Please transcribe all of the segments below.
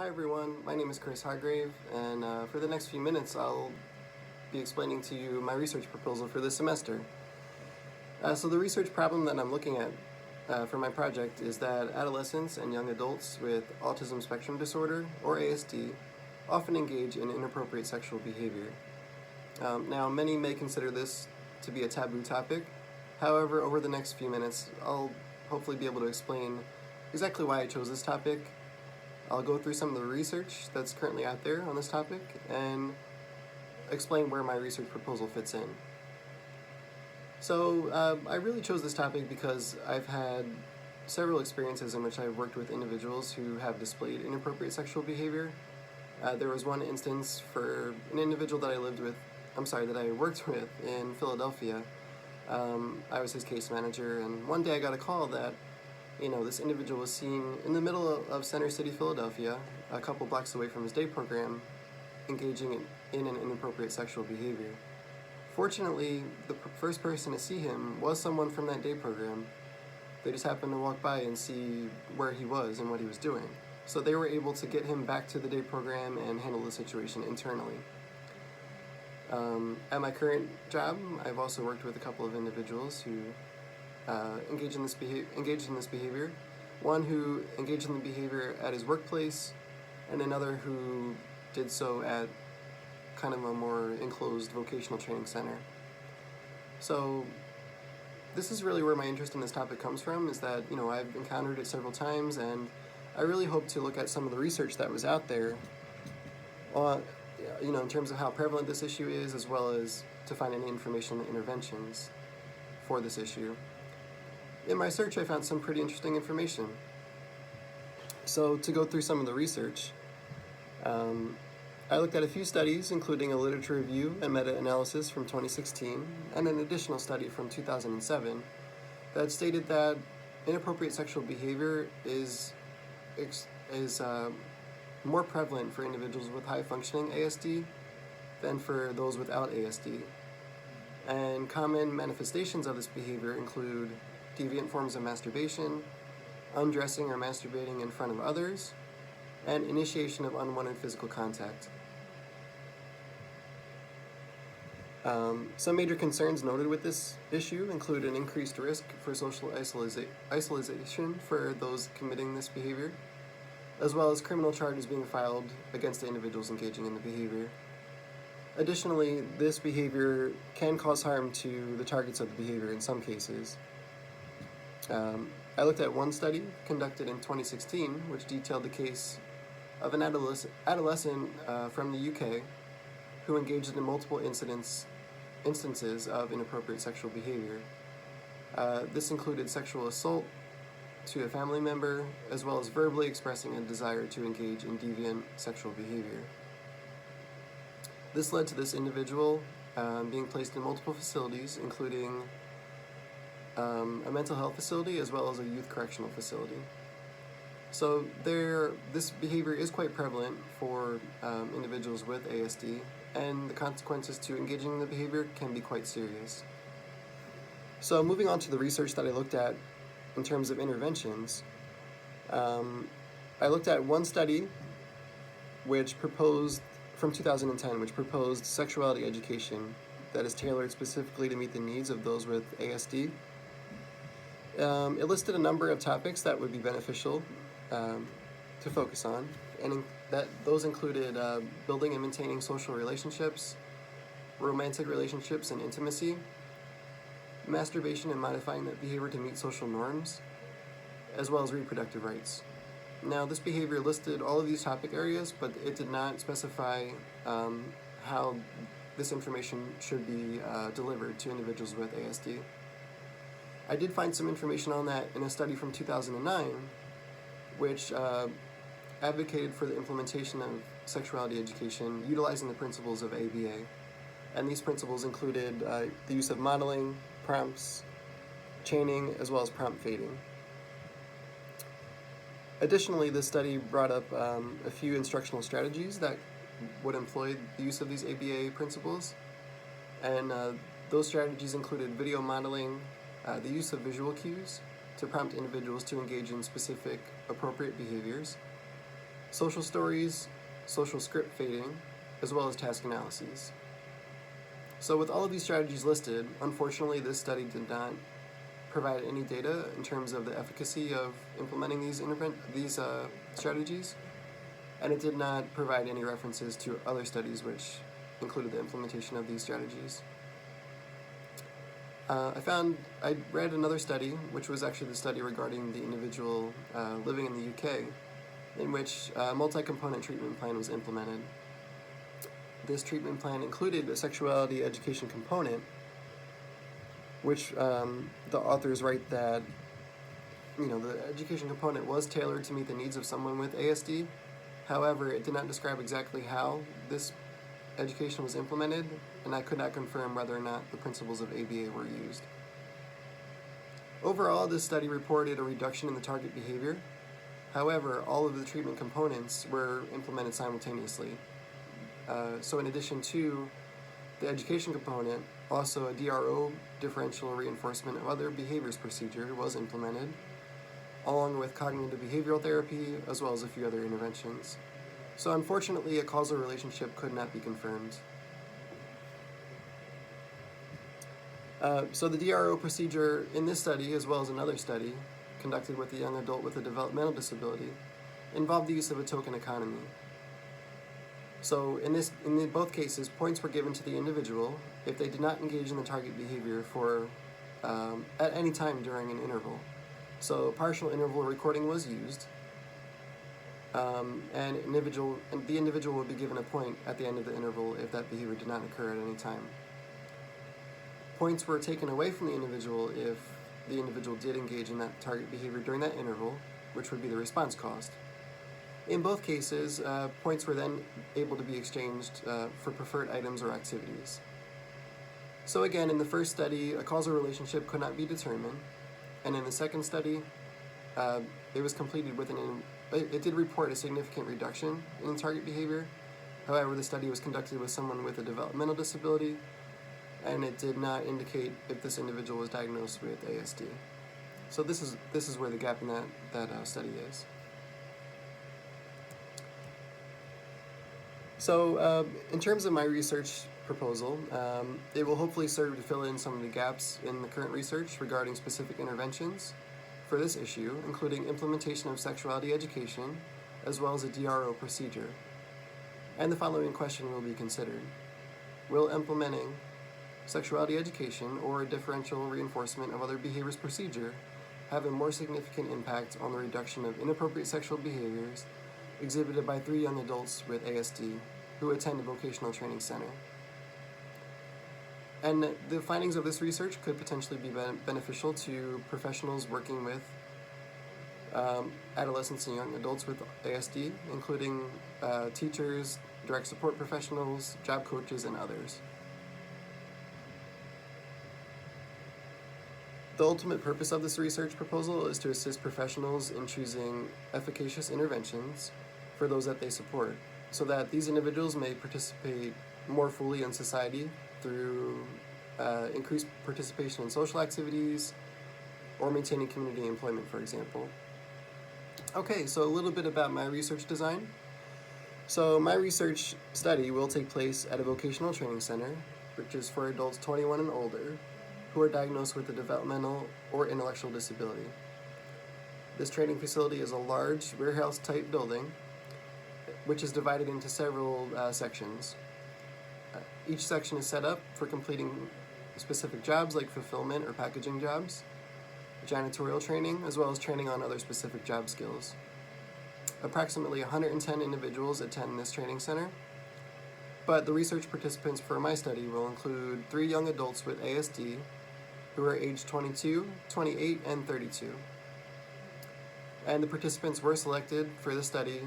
Hi everyone, my name is Chris Hargrave, and for the next few minutes I'll be explaining to you my research proposal for this semester. So the research problem that I'm looking at for my project is that adolescents and young adults with autism spectrum disorder, or ASD, often engage in inappropriate sexual behavior. Now, many may consider this to be a taboo topic. However, over the next few minutes I'll hopefully be able to explain exactly why I chose this topic. I'll go through some of the research that's currently out there on this topic and explain where my research proposal fits in. So I really chose this topic because I've had several experiences in which I've worked with individuals who have displayed inappropriate sexual behavior. There was one instance for an individual that I worked with in Philadelphia. I was his case manager, and one day I got a call that this individual was seen in the middle of Center City, Philadelphia, a couple blocks away from his day program, engaging in an inappropriate sexual behavior. Fortunately, the first person to see him was someone from that day program. They just happened to walk by and see where he was and what he was doing. So they were able to get him back to the day program and handle the situation internally. At my current job, I've also worked with a couple of individuals who engaged in this behavior. One who engaged in the behavior at his workplace, and another who did so at kind of a more enclosed vocational training center. So this is really where my interest in this topic comes from, is that I've encountered it several times, and I really hope to look at some of the research that was out there on, in terms of how prevalent this issue is, as well as to find any information and interventions for this issue. In my search, I found some pretty interesting information. So to go through some of the research, I looked at a few studies, including a literature review and meta-analysis from 2016, and an additional study from 2007 that stated that inappropriate sexual behavior is more prevalent for individuals with high-functioning ASD than for those without ASD. And common manifestations of this behavior include deviant forms of masturbation, undressing or masturbating in front of others, and initiation of unwanted physical contact. Some major concerns noted with this issue include an increased risk for social isolation for those committing this behavior, as well as criminal charges being filed against the individuals engaging in the behavior. Additionally, this behavior can cause harm to the targets of the behavior in some cases. I looked at one study conducted in 2016, which detailed the case of an adolescent from the UK who engaged in multiple instances of inappropriate sexual behavior. This included sexual assault to a family member, as well as verbally expressing a desire to engage in deviant sexual behavior. This led to this individual being placed in multiple facilities, including a mental health facility as well as a youth correctional facility. So this behavior is quite prevalent for individuals with ASD, and the consequences to engaging in the behavior can be quite serious. So moving on to the research that I looked at in terms of interventions, I looked at one study which proposed, from 2010, which proposed sexuality education that is tailored specifically to meet the needs of those with ASD. It listed a number of topics that would be beneficial to focus on, and those included building and maintaining social relationships, romantic relationships and intimacy, masturbation and modifying that behavior to meet social norms, as well as reproductive rights. Now, this behavior listed all of these topic areas, but it did not specify how this information should be delivered to individuals with ASD. I did find some information on that in a study from 2009, which advocated for the implementation of sexuality education utilizing the principles of ABA. And these principles included the use of modeling, prompts, chaining, as well as prompt fading. Additionally, this study brought up a few instructional strategies that would employ the use of these ABA principles, and those strategies included video modeling, the use of visual cues to prompt individuals to engage in specific appropriate behaviors, social stories, social script fading, as well as task analyses. So with all of these strategies listed, unfortunately this study did not provide any data in terms of the efficacy of implementing these strategies, and it did not provide any references to other studies which included the implementation of these strategies. I read another study, which was actually the study regarding the individual living in the UK, in which a multi-component treatment plan was implemented. This treatment plan included a sexuality education component, which the authors write that the education component was tailored to meet the needs of someone with ASD. However, it did not describe exactly how this education was implemented, and I could not confirm whether or not the principles of ABA were used. Overall, this study reported a reduction in the target behavior. However, all of the treatment components were implemented simultaneously. So in addition to the education component, also a DRO, differential reinforcement of other behaviors procedure, was implemented, along with cognitive behavioral therapy, as well as a few other interventions. So unfortunately, a causal relationship could not be confirmed. So the DRO procedure in this study, as well as another study conducted with a young adult with a developmental disability, involved the use of a token economy. So in both cases, points were given to the individual if they did not engage in the target behavior at any time during an interval. So partial interval recording was used, and the individual would be given a point at the end of the interval if that behavior did not occur at any time. Points were taken away from the individual if the individual did engage in that target behavior during that interval, which would be the response cost. In both cases, points were then able to be exchanged for preferred items or activities. So again, in the first study, a causal relationship could not be determined, and in the second study, it was completed it did report a significant reduction in target behavior. However, the study was conducted with someone with a developmental disability, and it did not indicate if this individual was diagnosed with ASD. So this is where the gap in that study is. So in terms of my research proposal, it will hopefully serve to fill in some of the gaps in the current research regarding specific interventions for this issue, including implementation of sexuality education, as well as a DRO procedure. And the following question will be considered. Will implementing sexuality education or a differential reinforcement of other behaviors procedure have a more significant impact on the reduction of inappropriate sexual behaviors exhibited by 3 young adults with ASD who attend a vocational training center? And the findings of this research could potentially be beneficial to professionals working with adolescents and young adults with ASD, including teachers, direct support professionals, job coaches, and others. The ultimate purpose of this research proposal is to assist professionals in choosing efficacious interventions for those that they support, so that these individuals may participate more fully in society through increased participation in social activities or maintaining community employment, for example. Okay, so a little bit about my research design. So my research study will take place at a vocational training center, which is for adults 21 and older, who are diagnosed with a developmental or intellectual disability. This training facility is a large warehouse-type building, which is divided into several sections. Each section is set up for completing specific jobs like fulfillment or packaging jobs, janitorial training, as well as training on other specific job skills. Approximately 110 individuals attend this training center, but the research participants for my study will include 3 young adults with ASD who are aged 22, 28, and 32. And the participants were selected for the study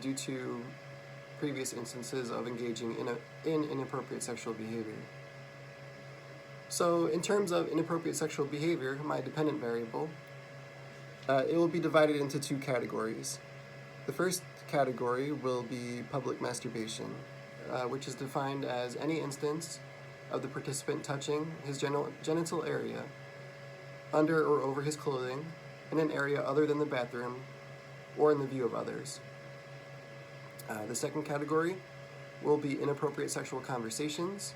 due to previous instances of engaging in inappropriate sexual behavior. So in terms of inappropriate sexual behavior, my dependent variable, it will be divided into 2 categories. The first category will be public masturbation, which is defined as any instance of the participant touching his genital area under or over his clothing in an area other than the bathroom or in the view of others. The second category will be inappropriate sexual conversations,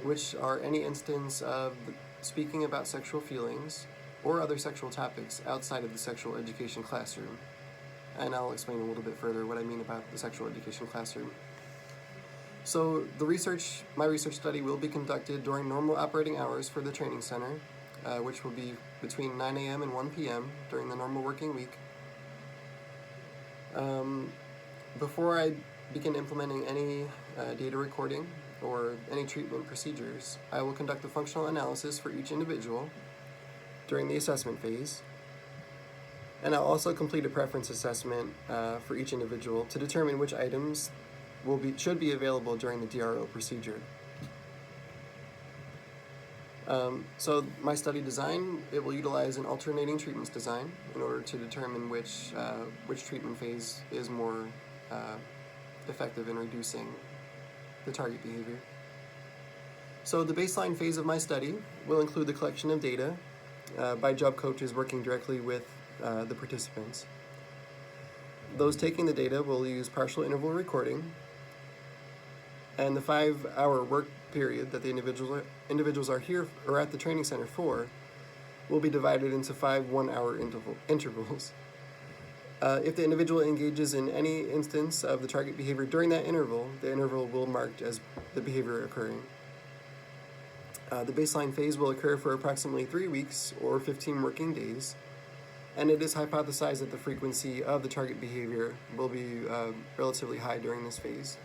which are any instance of speaking about sexual feelings or other sexual topics outside of the sexual education classroom. And I'll explain a little bit further what I mean about the sexual education classroom. So my research study will be conducted during normal operating hours for the training center, which will be between 9 a.m. and 1 p.m. during the normal working week. Before I begin implementing any data recording or any treatment procedures, I will conduct a functional analysis for each individual during the assessment phase. And I'll also complete a preference assessment for each individual to determine which items should be available during the DRO procedure. So my study design, it will utilize an alternating treatments design in order to determine which treatment phase is more effective in reducing the target behavior. So the baseline phase of my study will include the collection of data by job coaches working directly with the participants. Those taking the data will use partial interval recording, and the 5-hour work period that the individuals are here or at the training center for will be divided into 5 1-hour intervals. If the individual engages in any instance of the target behavior during that interval, the interval will be marked as the behavior occurring. The baseline phase will occur for approximately 3 weeks or 15 working days, and it is hypothesized that the frequency of the target behavior will be relatively high during this phase.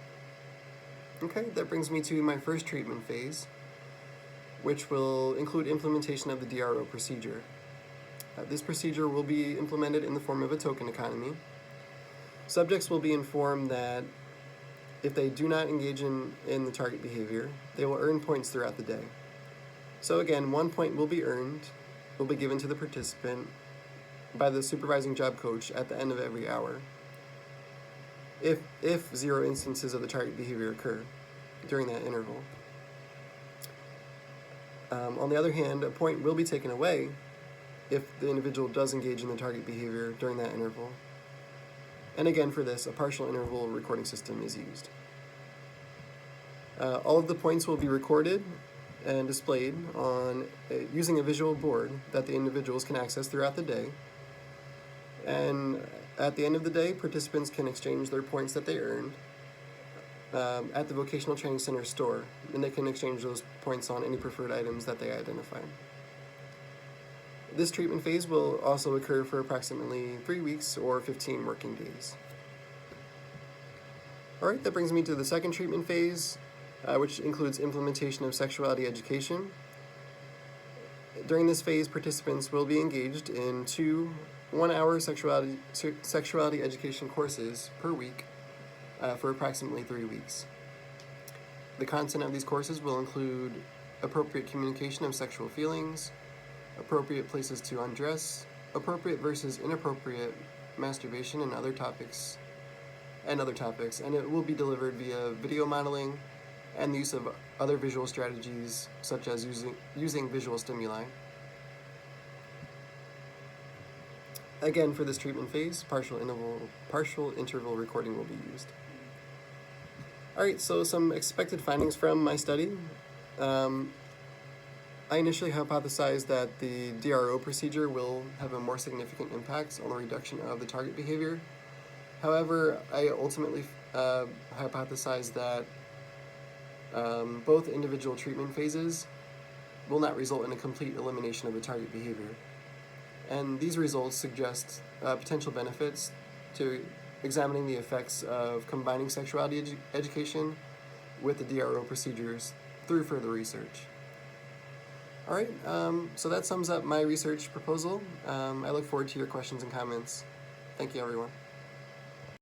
Okay, that brings me to my first treatment phase, which will include implementation of the DRO procedure. This procedure will be implemented in the form of a token economy. Subjects will be informed that if they do not engage in the target behavior, they will earn points throughout the day. So again, 1 point will be given to the participant by the supervising job coach at the end of every hour, if 0 instances of the target behavior occur during that interval. On the other hand, a point will be taken away if the individual does engage in the target behavior during that interval. And again, for this, a partial interval recording system is used. All of the points will be recorded and displayed using a visual board that the individuals can access throughout the day. And at the end of the day, participants can exchange their points that they earned at the Vocational Training Center store, and they can exchange those points on any preferred items that they identify. This treatment phase will also occur for approximately 3 weeks or 15 working days. Alright, that brings me to the second treatment phase, which includes implementation of sexuality education. During this phase, participants will be engaged in 2 1-hour sexuality education courses per week for approximately 3 weeks. The content of these courses will include appropriate communication of sexual feelings, appropriate places to undress, appropriate versus inappropriate masturbation, and other topics, and it will be delivered via video modeling and the use of other visual strategies, such as using visual stimuli. Again, for this treatment phase, partial interval recording will be used. Alright, so some expected findings from my study. I initially hypothesized that the DRO procedure will have a more significant impact on the reduction of the target behavior. However, I ultimately hypothesized that both individual treatment phases will not result in a complete elimination of the target behavior. And these results suggest potential benefits to examining the effects of combining sexuality education with the DRO procedures through further research. Alright, so that sums up my research proposal. I look forward to your questions and comments. Thank you, everyone.